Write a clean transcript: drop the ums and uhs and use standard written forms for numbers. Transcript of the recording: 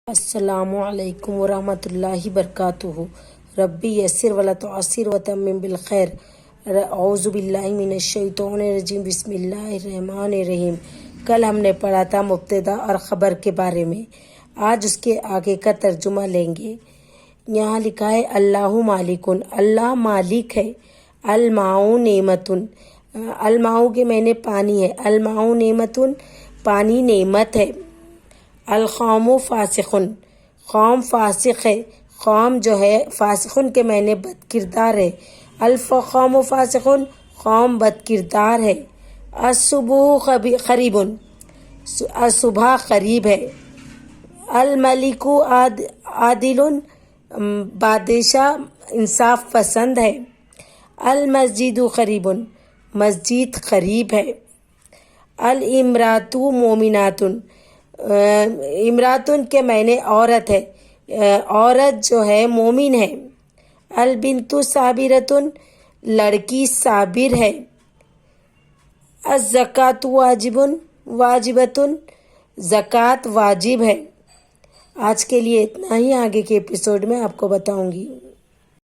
السلام علیکم ورحمۃ اللہ وبرکاتہ۔ ربی یسر ولا تعسر وتمم بالخیر۔ اعوذ باللہ من الشیطان الرجیم، بسم اللہ الرحمن الرحیم۔ کل ہم نے پڑھا تھا مبتدا اور خبر کے بارے میں، آج اس کے آگے کا ترجمہ لیں گے۔ یہاں لکھا ہے اللہ مالکن، اللہ مالک ہے۔ الماء نعمتن، الماء کے معنی پانی ہے، الماء نعمتن پانی نعمت ہے۔ القوم فاسقن، قوم فاسق ہے، قوم جو ہے فاسقن کے معنی بد کردار ہے۔ القوم فاسقن قوم بد کردار ہے۔ الصبح قریب، صبح قریب ہے۔ الملک عادل، بادشاہ انصاف پسند ہے۔ المسجد قریب، مسجد قریب ہے۔ الامرات مومنات، امراتن کے معنی عورت ہے، عورت جو ہے مومن ہے۔ البنت صابرتن، لڑکی صابر ہے۔ الزکوۃ واجبتن، زکوٰۃ واجب ہے۔ آج کے لیے اتنا ہی، آگے کے ایپیسوڈ میں آپ کو بتاؤں گی۔